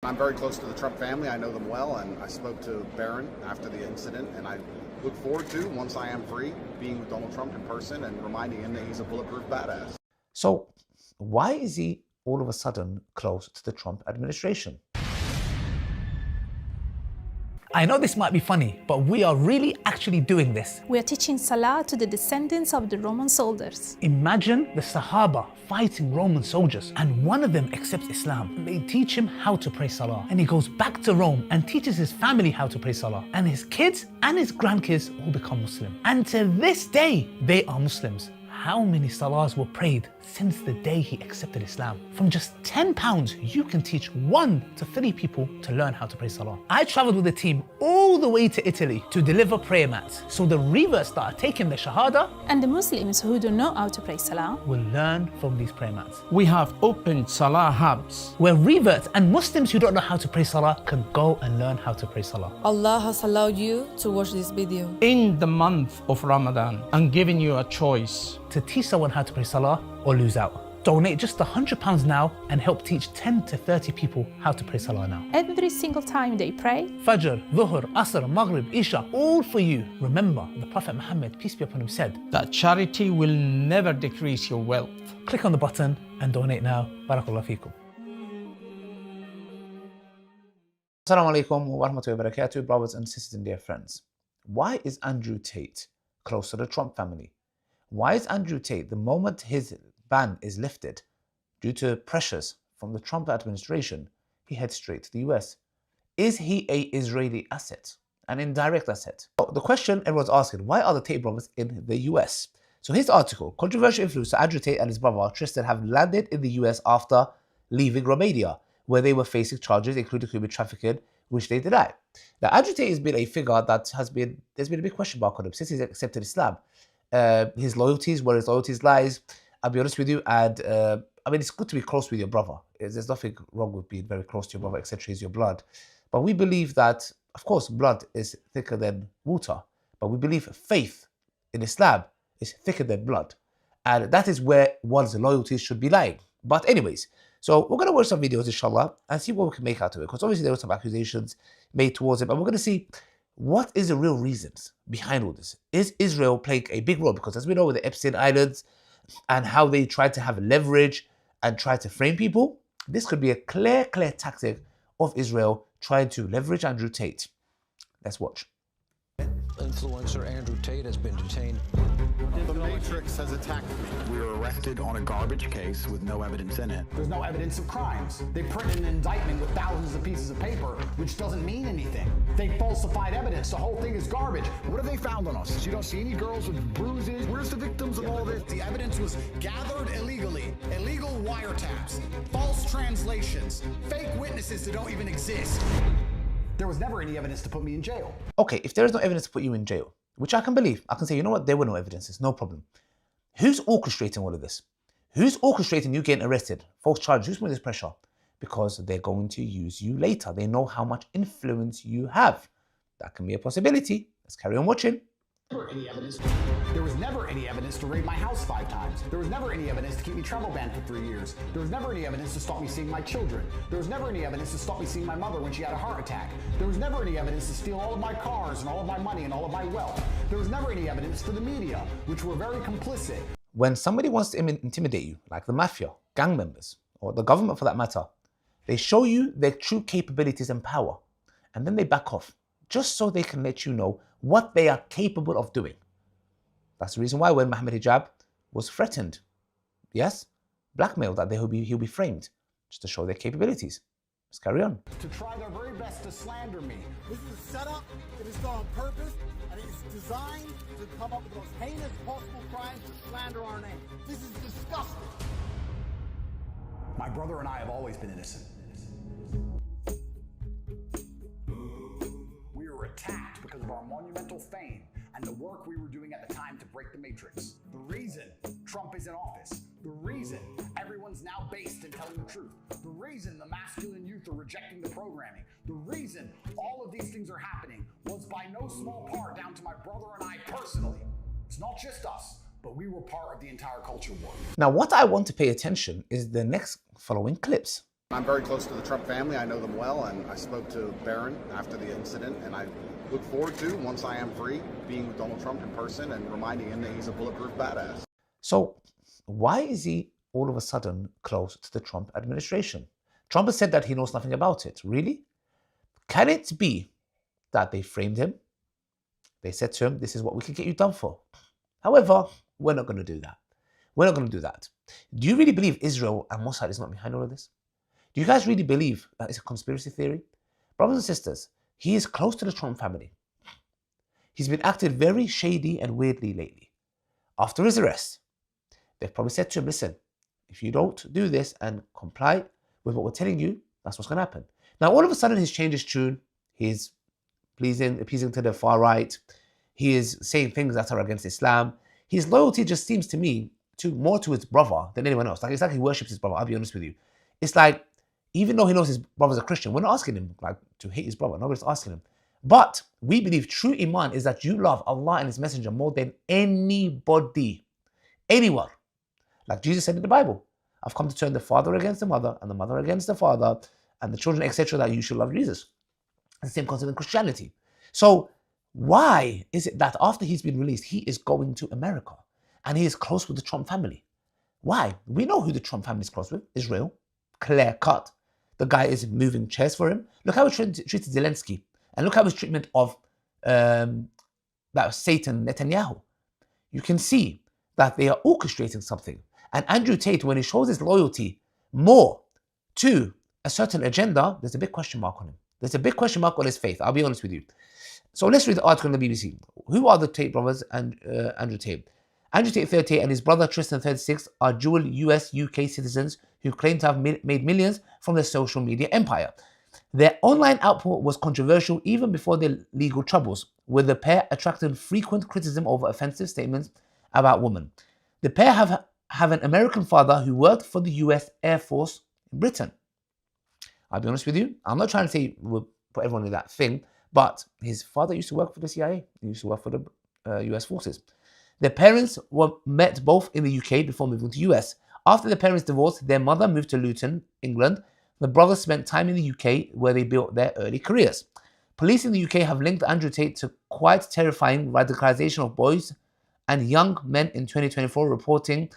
I'm very close to the Trump family. I know them well, and I spoke to Barron after the incident, and I look forward to, once I am free, being with Donald Trump in person and reminding him that he's a bulletproof badass. So why is he all of a sudden close to the Trump administration? I know this might be funny, but we are really actually doing this. We are teaching Salah to the descendants of the Roman soldiers. Imagine the Sahaba fighting Roman soldiers, and one of them accepts Islam. They teach him how to pray Salah, and he goes back to Rome and teaches his family how to pray Salah, and his kids and his grandkids all become Muslim. And to this day, they are Muslims. How many salahs were prayed since the day he accepted Islam? From just £10, you can teach 1 to 3 people to learn how to pray salah. I traveled with a team all the way to Italy to deliver prayer mats, so the reverts that are taking the Shahada And the Muslims who don't know how to pray Salah will learn from these prayer mats. We have opened Salah hubs Where reverts and Muslims who don't know how to pray salah can go and learn how to pray salah. Allah has allowed you to watch this video in the month of Ramadan and giving you a choice to teach someone how to pray salah or lose out. Donate just £100 now and help teach 10 to 30 people how to pray salah now. every single time they pray. Fajr, Dhuhr, Asr, Maghrib, Isha, all for you. Remember, the Prophet Muhammad, peace be upon him, said, that charity will never decrease your wealth. click on the button and donate now. Barakallah feekum. Assalamu alaikum wa rahmatullahi wa barakatuh, brothers and sisters and dear friends. Why is Andrew Tate close to the Trump family? Why is Andrew Tate, the moment his ban is lifted due to pressures from the Trump administration, he heads straight to the US? Is he a Israeli asset, an indirect asset? So the question everyone's asking, why are the Tate brothers in the US? So here's the article. Controversial influencer Andrew Tate and his brother Tristan have landed in the US after leaving Romania, where they were facing charges including human trafficking, which they deny. Now, Andrew Tate has been a figure that there's been a big question mark on him since he's accepted Islam. His loyalties, where his loyalties lies, I'll be honest with you, and I mean, it's good to be close with your brother. There's nothing wrong with being very close to your brother, etc. He's your blood. But we believe that, of course, blood is thicker than water. But we believe faith in Islam is thicker than blood. And that is where one's loyalties should be lying. But anyways, so we're going to watch some videos, inshallah, and see what we can make out of it. Because obviously there were some accusations made towards him. And we're going to see what is the real reasons behind all this. Is Israel playing a big role? Because as we know with the Epstein Islands and how they tried to have leverage and try to frame people, this could be a clear tactic of Israel trying to leverage Andrew Tate. Let's watch. Influencer Andrew Tate has been detained. The Matrix has attacked me. We were arrested on a garbage case with no evidence in it. There's no evidence of crimes. They printed an indictment with thousands of pieces of paper, which doesn't mean anything. They falsified evidence. The whole thing is garbage. What have they found on us? You don't see any girls with bruises? Where's the victims of all this? The evidence was gathered illegally. Illegal wiretaps, false translations, fake witnesses that don't even exist. There was never any evidence to put me in jail. Okay, if there is no evidence to put you in jail, which I can believe, I can say, you know what, there were no evidences, no problem. Who's orchestrating all of this? Who's orchestrating you getting arrested? False charges, who's putting this pressure? Because they're going to use you later. They know how much influence you have. That can be a possibility. Let's carry on watching. There was never any evidence to raid my house 5 times. There was never any evidence to keep me travel banned for 3 years. There was never any evidence to stop me seeing my children. There was never any evidence to stop me seeing my mother when she had a heart attack. There was never any evidence to steal all of my cars and all of my money and all of my wealth. There was never any evidence for the media, which were very complicit. When somebody wants to intimidate you, like the mafia, gang members, or the government for that matter, they show you their true capabilities and power, and then they back off, just so they can let you know what they are capable of doing. That's the reason why when Mohammed Hijab was threatened, yes, blackmailed that he'll be framed, just to show their capabilities. Let's carry on. To try their very best to slander me. This is a setup, it is done on purpose, and it is designed to come up with the most heinous possible crimes to slander our name. This is disgusting. My brother and I have always been innocent. We were attacked because of our monumental fame and the work we were doing at the time to break the Matrix. The reason Trump is in office, the reason everyone's now based in telling the truth, the reason the masculine youth are rejecting the programming, the reason all of these things are happening was by no small part down to my brother and I personally. It's not just us, but we were part of the entire culture war. Now, what I want to pay attention is the next following clips. I'm very close to the Trump family. I know them well, and I spoke to Barron after the incident, and I look forward to, once I am free, being with Donald Trump in person and reminding him that he's a bulletproof badass. So why is he all of a sudden close to the Trump administration? Trump has said that he knows nothing about it. Really? Can it be that they framed him? They said to him, this is what we can get you done for. However, we're not going to do that. We're not going to do that. Do you really believe Israel and Mossad is not behind all of this? Do you guys really believe that it's a conspiracy theory? Brothers and sisters, he is close to the Trump family. He's been acting very shady and weirdly lately. After his arrest, they've probably said to him, listen, if you don't do this and comply with what we're telling you, that's what's going to happen. Now, all of a sudden, he's changed his tune. He's appeasing to the far right. He is saying things that are against Islam. His loyalty just seems to me more to his brother than anyone else. Like, it's like he worships his brother, I'll be honest with you. It's like, even though he knows his brother's a Christian, we're not asking him to hate his brother. Nobody's asking him. But we believe true Iman is that you love Allah and His Messenger more than anybody, anyone. Like Jesus said in the Bible, I've come to turn the father against the mother and the mother against the father and the children, etc., that you should love Jesus. It's the same concept in Christianity. So why is it that after he's been released, he is going to America and he is close with the Trump family? Why? We know who the Trump family is close with. Israel. Clear cut. The guy is moving chairs for him. Look how he treated Zelensky. And look how his treatment of that Satan Netanyahu. You can see that they are orchestrating something. And Andrew Tate, when he shows his loyalty more to a certain agenda, there's a big question mark on him. There's a big question mark on his faith. I'll be honest with you. So let's read the article on the BBC. Who are the Tate brothers and Andrew Tate? Andrew Tate, 38, and his brother Tristan, 36, are dual US-UK citizens who claim to have made millions from their social media empire. Their online output was controversial even before their legal troubles, with the pair attracting frequent criticism over offensive statements about women. The pair have an American father who worked for the US Air Force in Britain. I'll be honest with you, I'm not trying to say we'll put everyone in that thing, but his father used to work for the CIA. He used to work for the US forces. Their parents were met both in the UK before moving to US. After their parents divorced, their mother moved to Luton, England. The brothers spent time in the UK where they built their early careers. Police in the UK have linked Andrew Tate to quite terrifying radicalization of boys and young men in 2024, reporting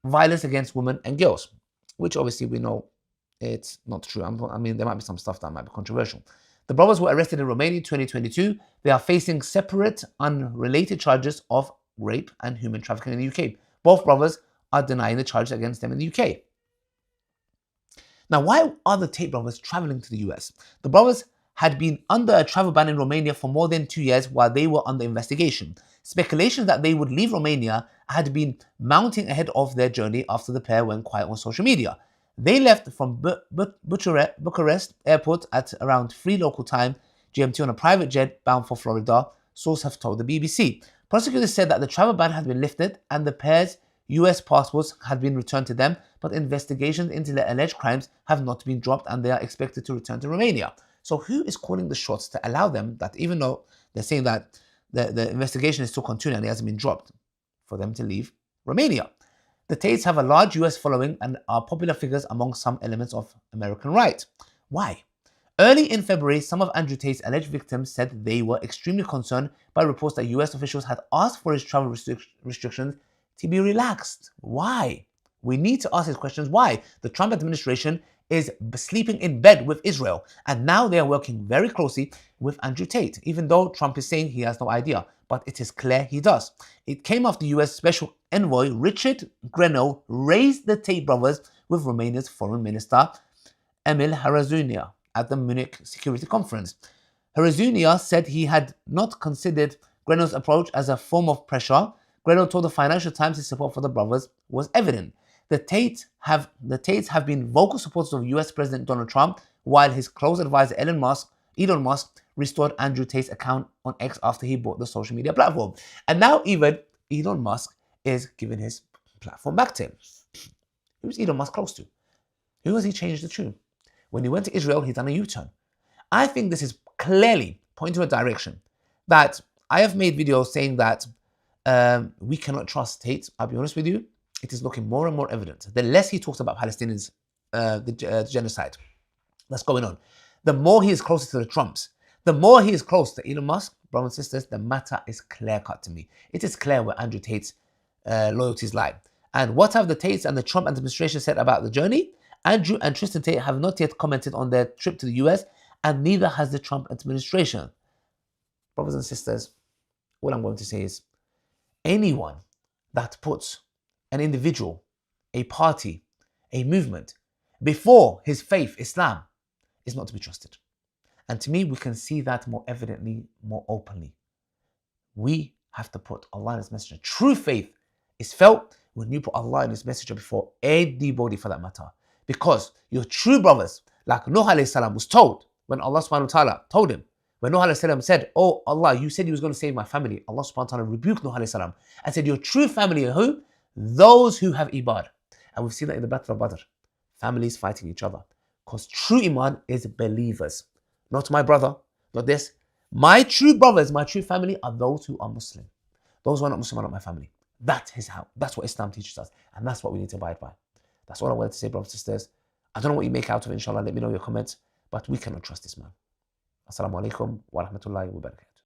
violence against women and girls, which obviously we know it's not true. I mean, there might be some stuff that might be controversial. The brothers were arrested in Romania in 2022. They are facing separate, unrelated charges of rape and human trafficking in the UK. Both brothers are denying the charges against them in the UK. Now, why are the Tate brothers traveling to the US? The brothers had been under a travel ban in Romania for more than 2 years while they were under investigation. Speculations that they would leave Romania had been mounting ahead of their journey after the pair went quiet on social media. They left from Bucharest airport at around 3 local time GMT on a private jet bound for Florida, sources have told the BBC. Prosecutors said that the travel ban had been lifted and the pair's US passports had been returned to them, but investigations into their alleged crimes have not been dropped and they are expected to return to Romania. So who is calling the shots to allow them, that even though they're saying that the investigation is still continuing and it hasn't been dropped, for them to leave Romania? The Tates have a large US following and are popular figures among some elements of American right. Why? Early in February, some of Andrew Tate's alleged victims said they were extremely concerned by reports that US officials had asked for his travel restrictions to be relaxed. Why? We need to ask these questions. Why? The Trump administration is sleeping in bed with Israel, and now they are working very closely with Andrew Tate, even though Trump is saying he has no idea, but it is clear he does. It came after US Special Envoy Richard Grenell raised the Tate brothers with Romania's Foreign Minister Emil Harazunia at the Munich Security Conference. Harazunia said he had not considered Grenell's approach as a form of pressure. Grenell told the Financial Times his support for the brothers was evident. The Tates have been vocal supporters of US President Donald Trump, while his close advisor Elon Musk restored Andrew Tate's account on X after he bought the social media platform. And now even Elon Musk is giving his platform back to him. Who's Elon Musk close to? Who has he changed the tune? When he went to Israel, he's done a U-turn. I think this is clearly pointing to a direction that I have made videos saying that we cannot trust Tate. I'll be honest with you, it is looking more and more evident. The less he talks about Palestinians the genocide that's going on, the more he is closer to the Trumps, the more he is close to Elon Musk, brothers and sisters, the matter is clear-cut to me. It is clear where Andrew Tate's loyalties lie. And what have the Tates and the Trump administration said about the journey? Andrew and Tristan Tate have not yet commented on their trip to the US, and neither has the Trump administration. Brothers and sisters, all I'm going to say is, anyone that puts an individual, a party, a movement before his faith, Islam, is not to be trusted. And to me, we can see that more evidently, more openly. We have to put Allah and His Messenger. True faith is felt when you put Allah and His Messenger before anybody for that matter. Because your true brothers, like Nuh alayhi salam was told, when Allah subhanahu wa ta'ala told him, when Nuh alayhi salam said, oh Allah, you said you was going to save my family. Allah subhanahu wa ta'ala rebuked Nuh alayhi salam and said, your true family are who? Those who have Iman. And we've seen that in the Battle of Badr. Families fighting each other. Because true Iman is believers. Not my brother, not this. My true brothers, my true family are those who are Muslim. Those who are not Muslim are not my family. That is how. That's what Islam teaches us. And that's what we need to abide by. That's all I wanted to say, brothers and sisters. I don't know what you make out of it, inshallah. Let me know your comments. But we cannot trust this man. Assalamu alaikum wa rahmatullahi wa barakatuh.